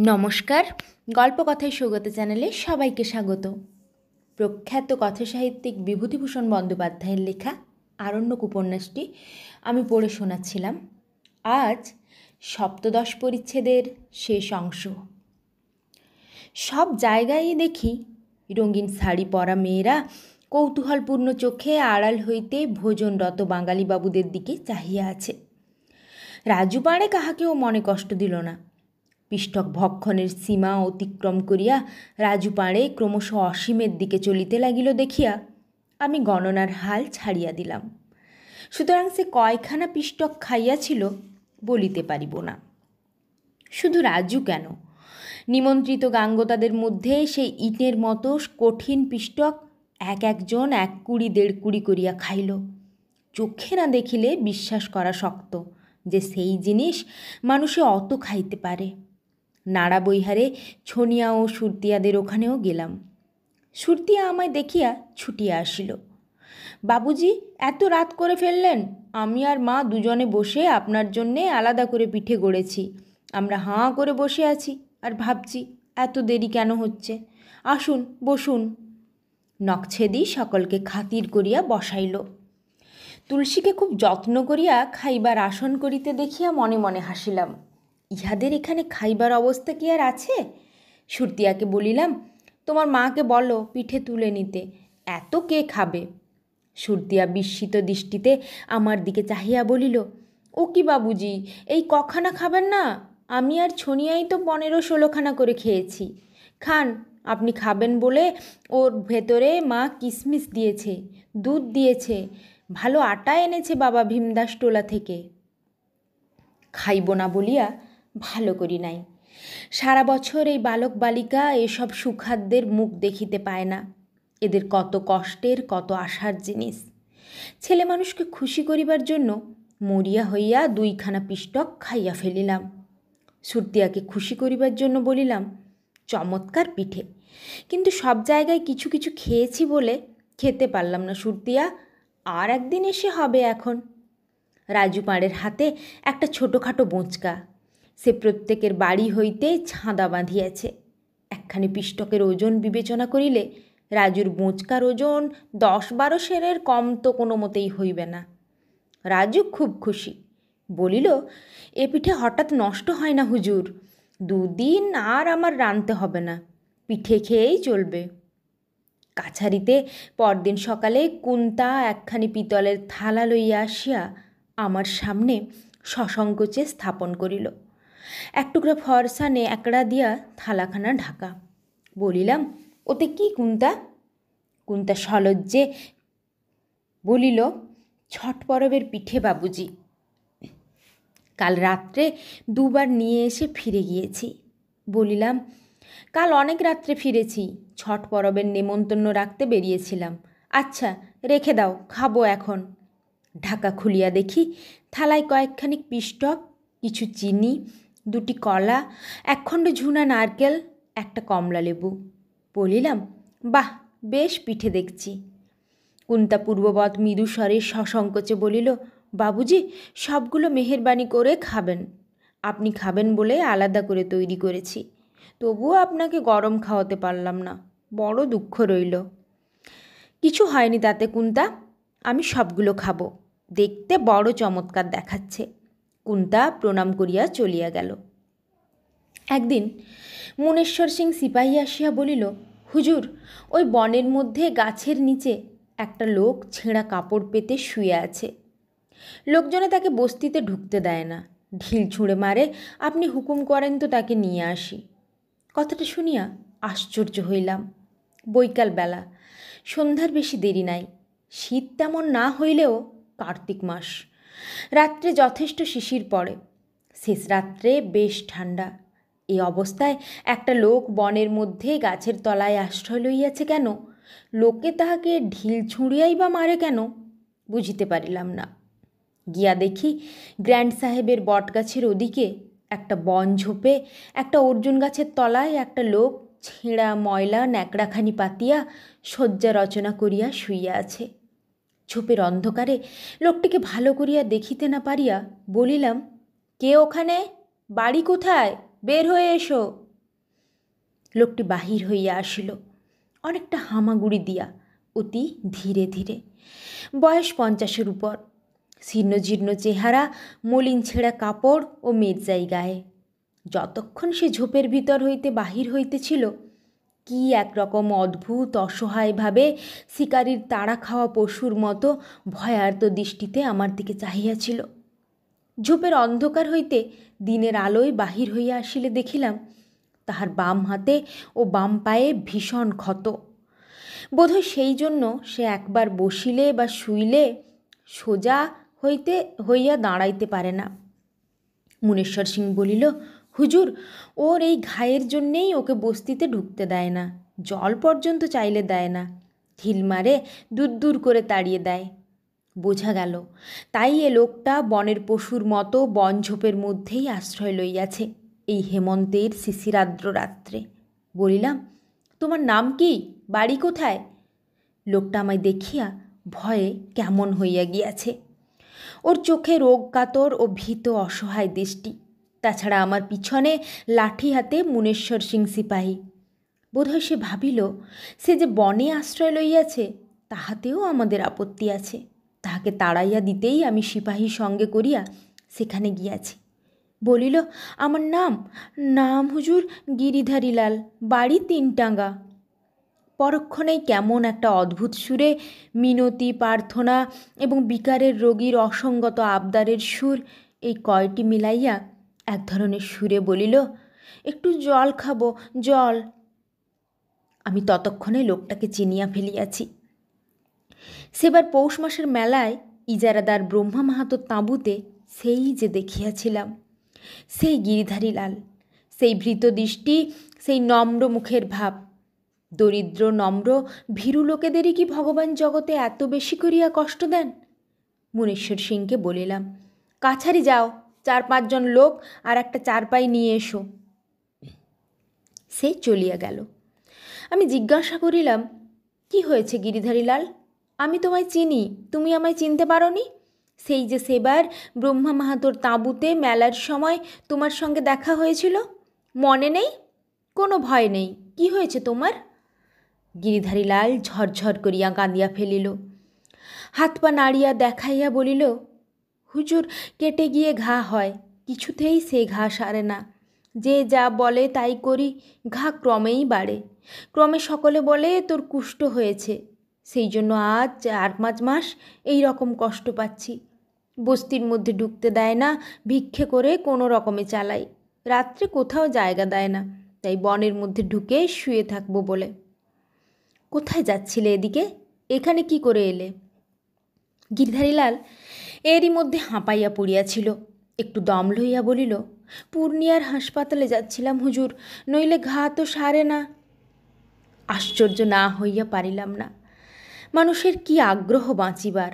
নমস্কার, গল্পকথায় সৌগত চ্যানেলে সবাইকে স্বাগত। প্রখ্যাত কথাসাহিত্যিক বিভূতিভূষণ বন্দ্যোপাধ্যায়ের লেখা আরণ্যক উপন্যাসটি আমি পড়ে শোনাচ্ছিলাম। আজ সপ্তদশ পরিচ্ছেদের শেষ অংশ। সব জায়গায় দেখি রঙিন শাড়ি পরা মেয়েরা কৌতূহলপূর্ণ চোখে আড়াল হইতে ভোজনরত বাঙালি বাবুদের দিকে চাহিয়া আছে। রাজু পাড়ে কাহাকেও মনে কষ্ট দিল না। পিষ্টক ভক্ষণের সীমা অতিক্রম করিয়া রাজু পাড়ে ক্রমশ অসীমের দিকে চলিতে লাগিল দেখিয়া আমি গণনার হাল ছাড়িয়া দিলাম। সুতরাং সে কয়খানা পিষ্টক খাইয়াছিল বলিতে পারিব না। শুধু রাজু কেন, নিমন্ত্রিত গাঙ্গতাদের মধ্যে সেই ইটের মতো কঠিন পিষ্টক একজন 1 কুড়ি 1.5 কুড়ি করিয়া খাইল। চোখে না দেখিলে বিশ্বাস করা শক্ত যে সেই জিনিস মানুষে অত খাইতে পারে। নাড়া বৈহারে ছনিয়া ও সুরতিয়াদের ওখানেও গেলাম। সুরতিয়া আমায় দেখিয়া ছুটিয়া আসিল। বাবুজি, এত রাত করে ফেললেন? আমি আর মা দুজনে বসে আপনার জন্যে আলাদা করে পিঠে গড়েছি। আমরা হাঁ করে বসে আছি আর ভাবছি এত দেরি কেন হচ্ছে। আসুন, বসুন। নকছেদি সকলকে খাতির করিয়া বসাইল। তুলসীকে খুব যত্ন করিয়া খাইবার আসন করিতে দেখিয়া মনে মনে হাসিলাম। ইহাদের এখানে খাইবার অবস্থা কি আর আছে? সুরতিয়াকে বলিলাম, তোমার মাকে বলো পিঠে তুলে নিতে, এত কে খাবে? সুরতিয়া বিস্মিত দৃষ্টিতে আমার দিকে চাহিয়া বলিল, ও কি বাবুজি, এই কখানা খাবেন না? আমি আর ছনিয়াই তো 15-16খানা করে খেয়েছি। খান, আপনি খাবেন বলে ওর ভেতরে মা কিশমিশ দিয়েছে, দুধ দিয়েছে, ভালো আটা এনেছে বাবা ভীমদাস টোলা থেকে। খাইব না বলিয়া ভালো করি নাই। সারা বছর এই বালক বালিকা এসব সুখাদ্যের মুখ দেখিতে পায় না। এদের কত কষ্টের, কত আশার জিনিস। ছেলে মানুষকে খুশি করিবার জন্য মরিয়া হইয়া 2খানা পিষ্টক খাইয়া ফেলিলাম। সুরতিয়াকে খুশি করিবার জন্য বলিলাম, চমৎকার পিঠে, কিন্তু সব জায়গায় কিছু কিছু খেয়েছি বলে খেতে পারলাম না সুরতিয়া, আর একদিন এসে হবে এখন। রাজু পাড়ের হাতে একটা ছোটোখাটো বোঁচকা, সে প্রত্যেকের বাড়ি হইতে ছাঁদা বাঁধিয়াছে। একখানি পিষ্টকের ওজন বিবেচনা করিলে রাজুর বোঁচকার ওজন 10-12 সেরের কম তো কোনো মতেই হইবে না। রাজু খুব খুশি, বলিল, এ পিঠে হঠাৎ নষ্ট হয় না হুজুর, 2 দিন আর আমার রাঁধতে হবে না, পিঠে খেয়েই চলবে। কাছারিতে পরদিন সকালে কুন্তা একখানি পিতলের থালা লইয়া আসিয়া আমার সামনে সসংকোচে স্থাপন করিল। 1 টুকরা ফরসা একড়া দিয়া থালাখানা ঢাকা। বলিলাম, ওতে কি কুন্তা? কুন্তা সলজ্জে বলিল, ছট পরবের পিঠে বাবুজি। কাল রাত্রে 2 বার নিয়ে এসে ফিরে গিয়েছি। বলিলাম, কাল অনেক রাত্রে ফিরেছি, ছট পরবের নেমন্তন্ন রাখতে বেরিয়েছিলাম। আচ্ছা, রেখে দাও, খাবো এখন। ঢাকা খুলিয়া দেখি থালায় কয়েকখানি পিষ্টক, কিছু চিনি, 2টি কলা, 1 খণ্ড ঝুনা নারকেল, একটা কমলা লেবু। বলিলাম, বাহ, বেশ পিঠে দেখছি। কুন্তা পূর্ববৎ মৃদু স্বরে সসংকোচে বলিল, বাবুজি, সবগুলো মেহেরবানি করে খাবেন। আপনি খাবেন বলে আলাদা করে তৈরি করেছি, তবুও আপনাকে গরম খাওয়াতে পারলাম না, বড় দুঃখ রইল। কিছু হয়নি তাতে কুন্তা, আমি সবগুলো খাবো, দেখতে বড় চমৎকার দেখাচ্ছে। কুন্তা প্রণাম করিয়া চলিয়া গেল। একদিন মুনেশ্বর সিং সিপাহী আসিয়া বলিল, হুজুর, ওই বনের মধ্যে গাছের নিচে একটা লোক ছেঁড়া কাপড় পেতে শুয়ে আছে। লোকজনে তাকে বস্তিতে ঢুকতে দেয় না, ঢিল ছুঁড়ে মারে, আপনি হুকুম করেন তো তাকে নিয়ে আসি। কথাটা শুনিয়া আশ্চর্য হইলাম। বৈকাল বেলা, সন্ধ্যার বেশি দেরি নাই। শীত তেমন না হইলেও কার্তিক মাস। রাত্রে যথেষ্ট শিশির পড়ে, শেষ রাত্রে বেশ ঠান্ডা। এই অবস্থায় একটা লোক বনের মধ্যে গাছের তলায় আশ্রয় লইয়াছে কেন? লোকে তাহাকে ঢিল ছুঁড়িয়াই বা মারে কেন? বুঝিতে পারিলাম না। গিয়া দেখি গ্র্যান্ড সাহেবের বটগাছের ওদিকে একটা বন ঝোপে একটা অর্জুন গাছের তলায় একটা লোক ছেঁড়া ময়লা ন্যাকড়াখানি পাতিয়া শয্যা রচনা করিয়া শুইয়া আছে। ঝোপের অন্ধকারে লোকটিকে ভালো করিয়া দেখিতে না পারিয়া বলিলাম, কে ওখানে? বাড়ি কোথায়? বের হয়ে এসো। লোকটি বাহির হইয়া আসিল, অনেকটা হামাগুড়ি দিয়া, অতি ধীরে ধীরে। বয়স 50-এর উপর, ছিন্নজীর্ণ চেহারা, মলিন ছেঁড়া কাপড় ও মেরজাই গায়ে। যতক্ষণ সে ঝোপের ভিতর হইতে বাহির হইতেছিল, কি একরকম অদ্ভুত অসহায়ভাবে শিকারীর তাড়া খাওয়া পশুর মতো ভয়ার্ত দৃষ্টিতে আমার দিকে চাহিয়াছিল। ঝোপের অন্ধকার হইতে দিনের আলোয় বাহির হইয়া আসিলে দেখিলাম তাহার বাম হাতে ও বাম পায়ে ভীষণ ক্ষত। বোধহয় সেই জন্য সে একবার বসিলে বা শুইলে সোজা হইয়া দাঁড়াইতে পারে না। মুনেশ্বর সিং বলিল, হুজুর, ওর এই ঘায়ের জন্যেই ওকে বস্তিতে ঢুকতে দেয় না, জল পর্যন্ত চাইলে দেয় না, ঢিল মারে দূর দূর করে তাড়িয়ে দেয়। বোঝা গেল তাই এ লোকটা বনের পশুর মতো বনঝোপের মধ্যেই আশ্রয় লইয়াছে এই হেমন্তের শিশিরাদ্র রাত্রে। বলিলাম, তোমার নাম কি, বাড়ি কোথায়? লোকটা আমায় দেখিয়া ভয়ে কেমন হইয়া গিয়াছে। ওর চোখে রোগ কাতর ও ভীত অসহায় দৃষ্টি। তাছাড়া আমার পিছনে লাঠি হাতে মুনেশ্বর সিং সিপাহী। বোধহয় সে ভাবিল, সে যে বনে আশ্রয় লইয়াছে তাহাতেও আমাদের আপত্তি আছে, তাহাকে তাড়াইয়া দিতেই আমি সিপাহী সঙ্গে করিয়া সেখানে গিয়াছি। বলিল, আমার নাম হুজুর গিরিধারীলাল, বাড়ি তিনটাঙ্গা। পরক্ষণেই কেমন একটা অদ্ভুত সুরে মিনতি, প্রার্থনা এবং বিকারের রোগীর অসঙ্গত আবদারের সুর, এই কয়টি মিলাইয়া এক ধরনের সুরে বলিল, একটু জল খাবো, জল। আমি ততক্ষণে লোকটাকে চিনিয়া ফেলিয়াছি। সেবার পৌষ মাসের মেলায় ইজারাদার ব্রহ্মা মাহাতোর তাঁবুতে সেই যে দেখিয়াছিলাম, সেই গিরিধারীলাল, সেই ভীত দৃষ্টি, সেই নম্র মুখের ভাব। দরিদ্র নম্র ভীরু লোকেদেরই কি ভগবান জগতে এত বেশি করিয়া কষ্ট দেন? মুনেশ্বর সিংকে বলিলাম, কাছারি যাও, 4-5 জন লোক আর একটা চারপাই নিয়ে এসো। সে চলিয়া গেল। আমি জিজ্ঞাসা করিলাম, কি হয়েছে গিরিধারীলাল? আমি তোমায় চিনি, তুমি আমায় চিনতে পারোনি? সেই যে সেবার ব্রহ্মা মাহাতোর তাঁবুতে মেলার সময় তোমার সঙ্গে দেখা হয়েছিল, মনে নেই? কোনো ভয় নেই, কি হয়েছে তোমার? গিরিধারীলাল ঝরঝর করিয়া কাঁদিয়া ফেলিল। হাত পা নাড়িয়া দেখাইয়া বলিল, হুজুর, কেটে গিয়ে ঘা হয়, কিছুতেই সে ঘা সারে না। যে যা বলে তাই করি, ঘা ক্রমেই বাড়ে। ক্রমে সকলে বলে তোর কুষ্ঠ হয়েছে, সেই জন্য আজ 4-5 মাস এই রকম কষ্ট পাচ্ছি। বস্তির মধ্যে ঢুকতে দেয় না, ভিক্ষে করে কোনো রকমে চালাই। রাত্রে কোথাও জায়গা দেয় না, তাই বনের মধ্যে ঢুকে শুয়ে থাকবো বলে। কোথায় যাচ্ছিলে এদিকে? এখানে কি করে এলে? গিরিধারীলাল এরই মধ্যে হাঁপাইয়া পড়িয়াছিল। একটু দম লইয়া বলিল, পূর্ণিয়ার হাসপাতালে যাচ্ছিলাম হুজুর, নইলে ঘা তো সারে না। আশ্চর্য না হইয়া পারিলাম না। মানুষের কি আগ্রহ বাঁচিবার!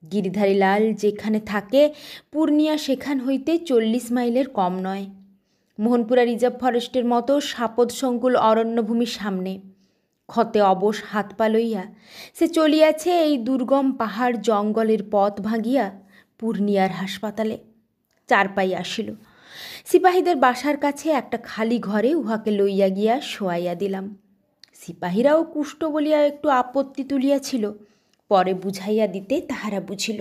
গিরিধারীলাল যেখানে থাকে পূর্ণিয়া সেখান হইতে 40 মাইলের কম নয়। মোহনপুরা রিজার্ভ ফরেস্টের মতো সাপদ সংকুল অরণ্যভূমির সামনে। ক্ষতে অবশ হাত পা লইয়া সে চলিয়াছে এই দুর্গম পাহাড় জঙ্গলের পথ ভাঙিয়া পূর্ণিয়ার হাসপাতালে। চারপাই আসিল। সিপাহীদের বাসার কাছে একটা খালি ঘরে উহাকে লইয়া গিয়া শোয়াইয়া দিলাম। সিপাহীরাও কুষ্ঠ বলিয়া একটু আপত্তি তুলিয়াছিল, পরে বুঝাইয়া দিতে তাহারা বুঝিল।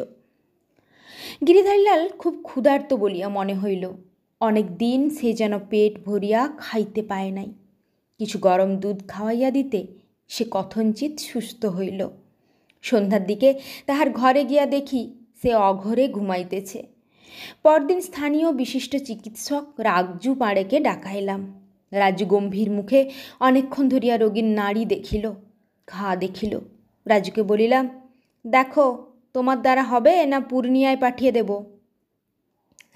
গিরিধারীলাল খুব ক্ষুধার্ত বলিয়া মনে হইল। অনেক দিন সে যেন পেট ভরিয়া খাইতে পায় নাই। কিছু গরম দুধ খাওয়াইয়া দিতে সে কথঞ্চিত সুস্থ হইল। সন্ধ্যার দিকে তাহার ঘরে গিয়া দেখি সে অঘরে ঘুমাইতেছে। পরদিন স্থানীয় বিশিষ্ট চিকিৎসক রাজু পাড়েকে ডাকাইলাম। রাজু গম্ভীর মুখে অনেকক্ষণ ধরিয়া রোগীর নাড়ি দেখিল, ঘা দেখিল। রাজুকে বলিলাম, দেখো তোমার দ্বারা হবে না পূর্ণিয়ায় পাঠিয়ে দেব।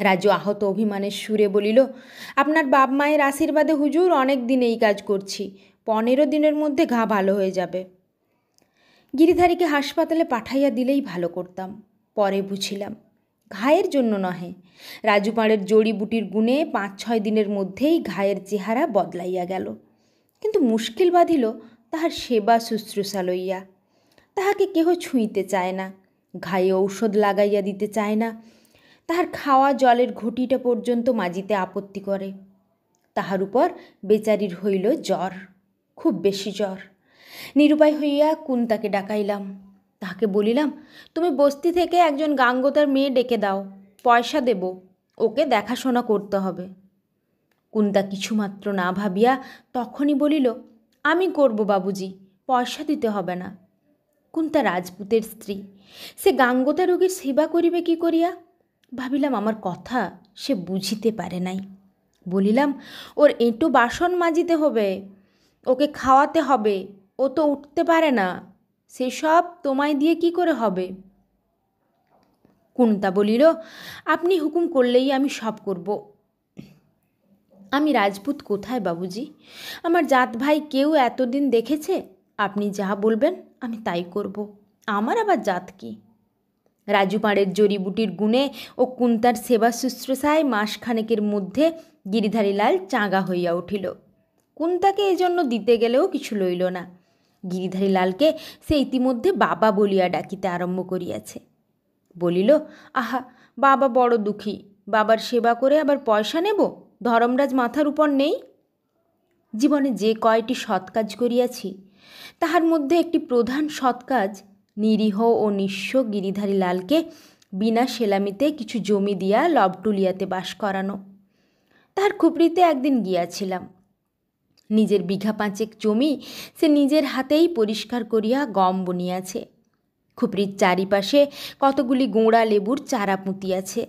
রাজু আহত অভিমানের সুরে বলিল, আপনার বাপ মায়ের আশীর্বাদে হুজুর অনেক দিন এই কাজ করছি, 15 দিনের মধ্যে ঘা ভালো হয়ে যাবে। গিরিধারীকে হাসপাতালে পাঠাইয়া দিলেই ভালো করতাম। পরে বুঝিলাম ঘায়ের জন্য নহে, রাজু পাড়ের জড়িবুটির গুণে 5-6 দিনের মধ্যেই ঘায়ের চেহারা বদলাইয়া গেল। কিন্তু মুশকিল বাঁধিল তাহার সেবা শুশ্রূষা লইয়া। তাহাকে কেহ ছুঁইতে চায় না, ঘায়ে ঔষধ লাগাইয়া দিতে চায় না, তাহার খাওয়া জলের ঘটিটা পর্যন্ত মাজিতে আপত্তি করে। তাহার উপর বেচারির হইল জ্বর, খুব বেশি জ্বর। নিরুপায় হইয়া কুন্তাকে ডাকাইলাম। তাহাকে বলিলাম, তুমি বস্তি থেকে একজন গাঙ্গোতার মেয়ে ডেকে দাও, পয়সা দেব, ওকে দেখাশোনা করতে হবে। কুন্তা কিছুমাত্র না ভাবিয়া তখনই বলিল, আমি করব বাবুজি, পয়সা দিতে হবে না। কুন্তা রাজপুতের স্ত্রী, সে গাঙ্গোতা রোগীর সেবা করিবে কি করিয়া? ভাবিলাম আমার কথা সে বুঝিতে পারে নাই। বলিলাম, ওর এঁটো বাসন মাজিতে হবে, ওকে খাওয়াতে হবে, ও তো উঠতে পারে না, সেসব তোমায় দিয়ে কি করে হবে? কুন্তা বলিল, আপনি হুকুম করলেই আমি সব করব। আমি রাজপুত কোথায় বাবুজি? আমার জাত ভাই কেউ এতদিন দেখেছে? আপনি যা বলবেন আমি তাই করব। আমার আবার জাত কি? রাজু পাড়ের জড়িবুটির গুণে ও কুন্তার সেবা শুশ্রূষায় মাসখানেকের মধ্যে গিরিধারীলাল চাঙ্গা হইয়া উঠিল। কুন্তাকে এজন্য দিতে গেলেও কিছু লইল না। গিরিধারীলালকে সে ইতিমধ্যে বাবা বলিয়া ডাকিতে আরম্ভ করিয়াছে। বলিল, আহা, বাবা বড় দুঃখী, বাবার সেবা করে আবার পয়সা নেব? ধরমরাজ মাথার উপর নেই? জীবনে যে কয়টি সৎ কাজ করিয়াছি তাহার মধ্যে একটি প্রধান সৎ কাজ নিরীহ ও নিঃস্ব গিরিধারীলালকে বিনা সেলামিতে কিছু জমি দিয়া লবটুলিয়াতে বাস করানো। তাহার খুপড়িতে একদিন গিয়াছিলাম। নিজের বিঘা 5 জমি সে নিজের হাতেই পরিষ্কার করিয়া গম বুনিয়াছে। খুপড়ির চারিপাশে কতগুলি গোঁড়া লেবুর চারা পুঁতিয়াছে।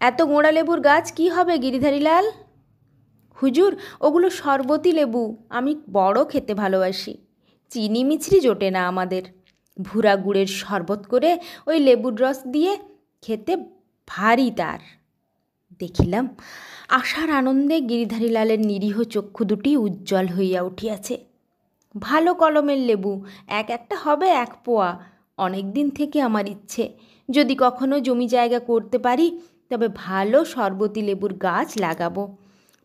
এত গোঁড়া লেবুর গাছ কি হবে গিরিধারীলাল? হুজুর, ওগুলো শরবতি লেবু, আমি বড় খেতে ভালোবাসি। চিনি মিছরি জোটে না আমাদের। ভুরা গুড়ের শরবত করে ওই লেবুর রস দিয়ে খেতে ভারী তার। দেখিলাম আশার আনন্দে গিরিধারীলালের নিরীহ চক্ষু দুটি উজ্জ্বল হইয়া উঠিয়াছে। ভালো কলমের লেবু, একটা হবে 1 পোয়া। অনেক দিন থেকে আমার ইচ্ছে, যদি কখনো জমি জায়গা করতে পারি তবে ভালো শরবতি লেবুর গাছ লাগাবো।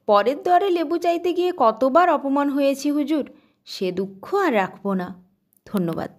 পরের দরে লেবু চাইতে গিয়ে কতবার অপমান হয়েছি হুজুর, সে দুঃখ আর রাখব না। ধন্যবাদ।